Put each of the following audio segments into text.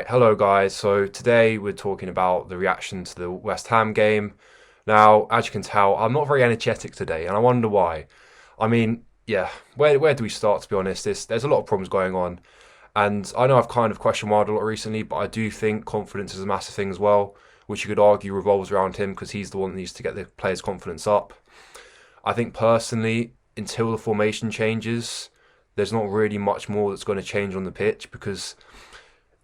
Hello guys. So today we're talking about the reaction to the West Ham game. Now, as you can tell, I'm not very energetic today, and I wonder why. Where do we start? To be honest, there's a lot of problems going on, and I know I've kind of questioned Wild a lot recently, but I do think confidence is a massive thing as well, which you could argue revolves around him because he's the one that needs to get the players' confidence up. I think personally, until the formation changes, there's not really much more that's going to change on the pitch because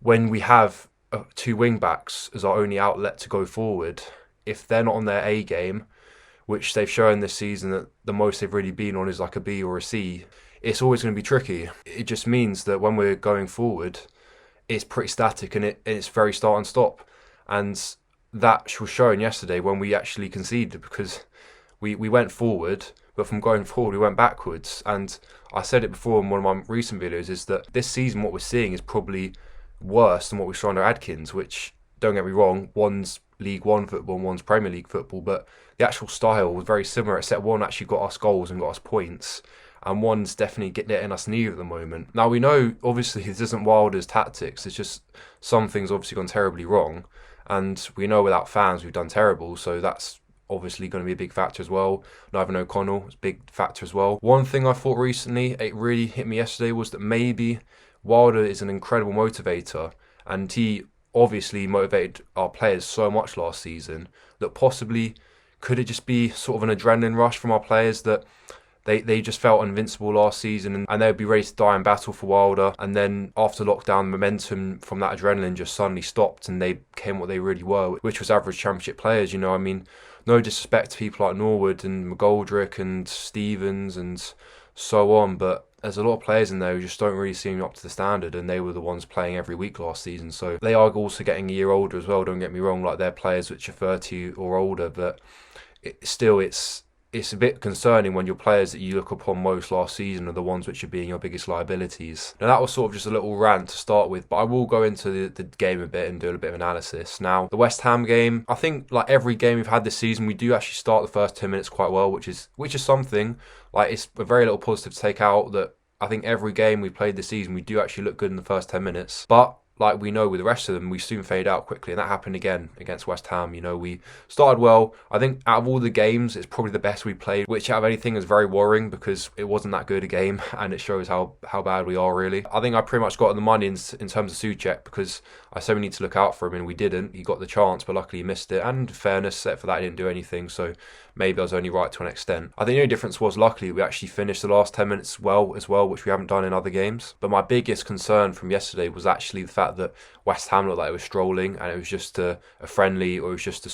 when we have two wing backs as our only outlet to go forward, if they're not on their A game, which they've shown this season that the most they've really been on is like a B or a C, it's always going to be tricky. It just means that when we're going forward, it's pretty static and it's very start and stop. And that was shown yesterday when we actually conceded because we went forward, but from going forward, we went backwards. And I said it before in one of my recent videos, is that this season what we're seeing is probably worse than what we saw under Adkins, which, don't get me wrong, one's League One football and one's Premier League football, but the actual style was very similar, except one actually got us goals and got us points, and one's definitely getting us neither at the moment. Now, we know, obviously, this isn't Wilder's tactics, it's just some things obviously gone terribly wrong, and we know without fans we've done terrible, so that's obviously going to be a big factor as well. Ivan O'Connell is a big factor as well. One thing I thought recently, it really hit me yesterday, was that maybe Wilder is an incredible motivator, and he obviously motivated our players so much last season that possibly could it just be sort of an adrenaline rush from our players that they just felt invincible last season and they would be ready to die in battle for Wilder, and then after lockdown, momentum from that adrenaline just suddenly stopped and they became what they really were, which was average championship players. I mean, no disrespect to people like Norwood and McGoldrick and Stevens and so on, but there's a lot of players in there who just don't really seem up to the standard, and they were the ones playing every week last season. So they are also getting a year older as well, don't get me wrong, like they're players which are 30 or older, but it's a bit concerning when your players that you look upon most last season are the ones which are being your biggest liabilities. Now, that was sort of just a little rant to start with, but I will go into the game a bit and do a bit of analysis. Now, the West Ham game, I think like every game we've had this season, we do actually start the first 10 minutes quite well, which is something. Like, it's a very little positive to take out that I think every game we've played this season, we do actually look good in the first 10 minutes. But like we know with the rest of them, we soon fade out quickly, and that happened again against West Ham. We started well. I think out of all the games, it's probably the best we played, which out of anything is very worrying because it wasn't that good a game, and it shows how bad we are, really. I think I pretty much got on the money in terms of Souček because I said we need to look out for him, and we didn't. He got the chance, but luckily he missed it, and fairness, except for that, he didn't do anything, so maybe I was only right to an extent. I think the only difference was, luckily, we actually finished the last 10 minutes well as well, which we haven't done in other games. But my biggest concern from yesterday was actually the fact that West Ham looked like it was strolling, and it was just a friendly, or it was just it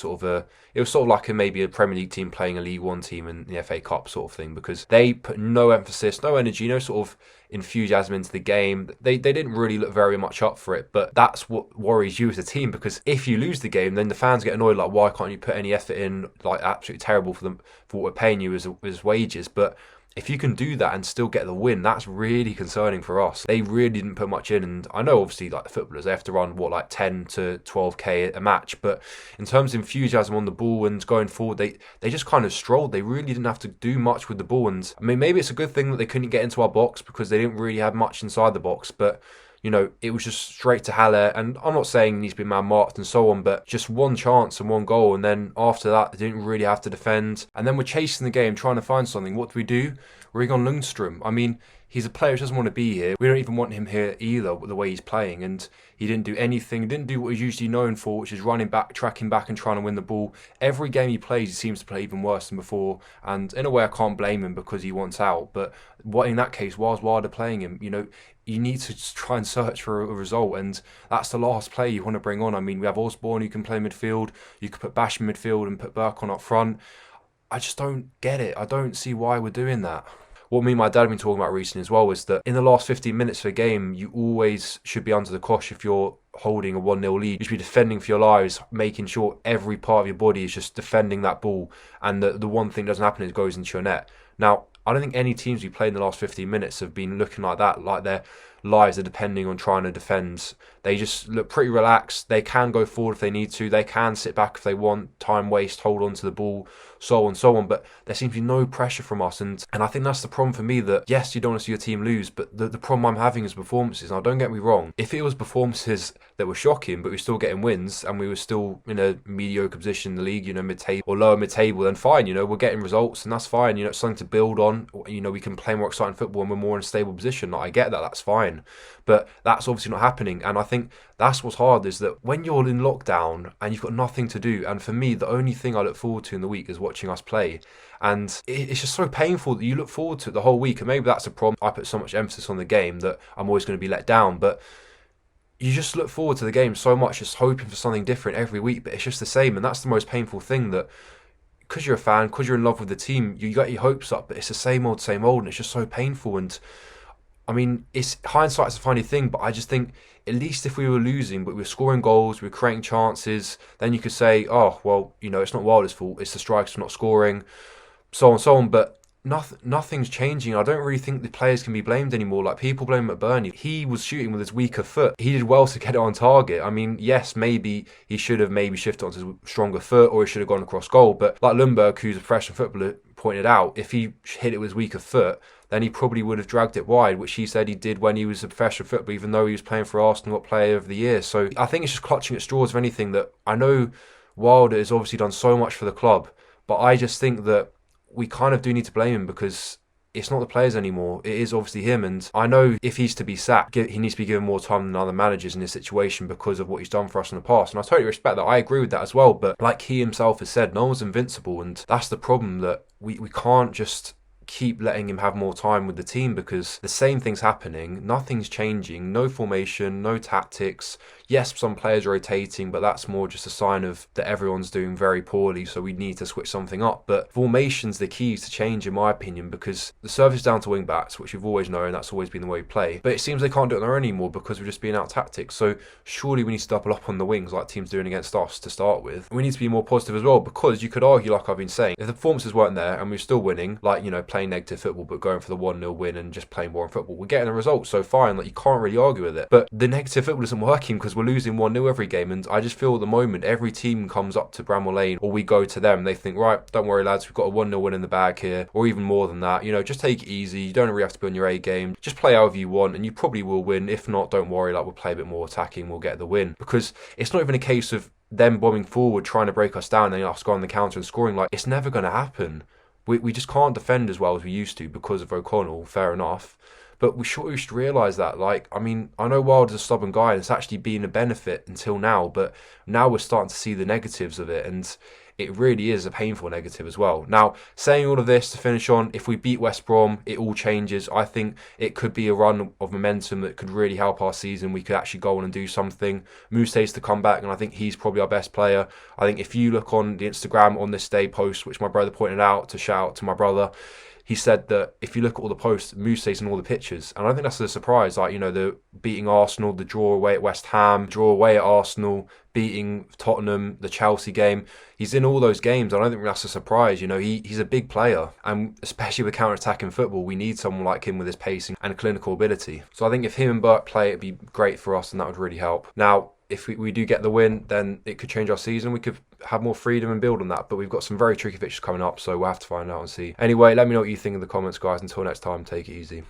was sort of like maybe a Premier League team playing a League One team in the FA Cup sort of thing, because they put no emphasis, no energy, no sort of enthusiasm into the game. They didn't really look very much up for it, but that's what worries you as a team, because if you lose the game, then the fans get annoyed, like, why can't you put any effort in? Like, absolutely terrible for them for what we're paying you as wages. But if you can do that and still get the win, that's really concerning for us. They really didn't put much in, and I know obviously like the footballers, they have to run like 10 to 12k a match, but in terms of enthusiasm on the ball and going forward, they just kind of strolled. They really didn't have to do much with the ball, and I mean, maybe it's a good thing that they couldn't get into our box because they didn't really have much inside the box, but it was just straight to Haller, and I'm not saying he needs to be man-marked and so on, but just one chance and one goal, and then after that, they didn't really have to defend. And then we're chasing the game, trying to find something. What do? We're on Lundstrom. I mean, he's a player who doesn't want to be here. We don't even want him here either, the way he's playing, and he didn't do anything. He didn't do what he's usually known for, which is running back, tracking back and trying to win the ball. Every game he plays, he seems to play even worse than before, and in a way I can't blame him because he wants out, but what in that case, why is Wilder playing him? You need to try and search for a result, and that's the last player you want to bring on. I mean, we have Osborne who can play midfield, you could put Bash in midfield and put Burke on up front. I just don't get it. I don't see why we're doing that. What me and my dad have been talking about recently as well is that in the last 15 minutes of a game, you always should be under the cosh if you're holding a 1-0 lead. You should be defending for your lives, making sure every part of your body is just defending that ball, and the one thing that doesn't happen is it goes into your net. Now, I don't think any teams we played in the last 15 minutes have been looking like that, like they're lives are depending on trying to defend. They just look pretty relaxed. They can go forward if they need to. They can sit back if they want, time waste, hold on to the ball, so on, so on. But there seems to be no pressure from us. And I think that's the problem for me, that yes, you don't want to see your team lose, but the problem I'm having is performances. Now, don't get me wrong. If it was performances that were shocking, but we're still getting wins and we were still in a mediocre position in the league, mid-table or lower mid-table, then fine, we're getting results and that's fine. It's something to build on. We can play more exciting football and we're more in a stable position. Like, I get that, that's fine. But that's obviously not happening. And I think that's what's hard, is that when you're in lockdown and you've got nothing to do, and for me, the only thing I look forward to in the week is watching us play. And it's just so painful that you look forward to it the whole week. And maybe that's a problem. I put so much emphasis on the game that I'm always going to be let down. But you just look forward to the game so much, just hoping for something different every week, but it's just the same. And that's the most painful thing, that because you're a fan, because you're in love with the team, you got your hopes up, but it's the same old, and it's just so painful. And I mean, hindsight's a funny thing, but I just think at least if we were losing, but we were scoring goals, we were creating chances, then you could say, oh, well, it's not Wilder's fault, it's the strikers for not scoring, so on, so on. But nothing's changing. I don't really think the players can be blamed anymore. Like, people blame McBurney. He was shooting with his weaker foot. He did well to get it on target. I mean, yes, maybe he should have shifted onto his stronger foot, or he should have gone across goal. But like Lundberg, who's a professional footballer, pointed out, if he hit it with his weaker foot, then he probably would have dragged it wide, which he said he did when he was a professional footballer, even though he was playing for Arsenal, got Player of the Year. So I think it's just clutching at straws, of anything. That I know Wilder has obviously done so much for the club, but I just think that we kind of do need to blame him, because it's not the players anymore. It is obviously him. And I know if he's to be sacked, he needs to be given more time than other managers in this situation because of what he's done for us in the past. And I totally respect that. I agree with that as well. But like he himself has said, no one's invincible. And that's the problem, that we can't just keep letting him have more time with the team, because the same thing's happening, nothing's changing, no formation, no tactics. Yes, some players are rotating, but that's more just a sign of that everyone's doing very poorly, so we need to switch something up. But formation's the key to change, in my opinion, because the service is down to wing backs, which we've always known, that's always been the way we play. But it seems they can't do it on their own anymore, because we're just being out tactics. So surely we need to double up on the wings, like teams doing against us to start with. We need to be more positive as well, because you could argue, like I've been saying, if the performances weren't there and we're still winning, like, playing negative football but going for the 1-0 win and just playing boring football, we're getting the results, so fine, like, you can't really argue with it. But the negative football isn't working, because we're losing 1-0 every game. And I just feel at the moment, every team comes up to Bramall Lane, or we go to them, they think, right, don't worry lads, we've got a 1-0 win in the bag here, or even more than that. Just take it easy, you don't really have to be on your A game, just play however you want and you probably will win. If not, don't worry, like, we'll play a bit more attacking, we'll get the win. Because it's not even a case of them bombing forward, trying to break us down and us going on the counter and scoring. Like, it's never going to happen. We just can't defend as well as we used to because of O'Connell, fair enough. But we should realise that. Like, I mean, I know Wilder's a stubborn guy and it's actually been a benefit until now, but now we're starting to see the negatives of it, and it really is a painful negative as well. Now, saying all of this to finish on, if we beat West Brom, it all changes. I think it could be a run of momentum that could really help our season. We could actually go on and do something. Mousse's to come back, and I think he's probably our best player. I think if you look on the Instagram on this day post, which my brother pointed out, to shout out to my brother, he said that if you look at all the posts, Mousse's in all the pictures. And I think that's a surprise. Like, the beating Arsenal, the draw away at West Ham, draw away at Arsenal, beating Tottenham, the Chelsea game. He's in all those games. I don't think that's a surprise. He's a big player. And especially with counter-attacking football, we need someone like him with his pacing and clinical ability. So I think if him and Burke play, it'd be great for us, and that would really help. Now, if we do get the win, then it could change our season. We could have more freedom and build on that. But we've got some very tricky fixtures coming up, so we'll have to find out and see. Anyway, let me know what you think in the comments, guys. Until next time, take it easy.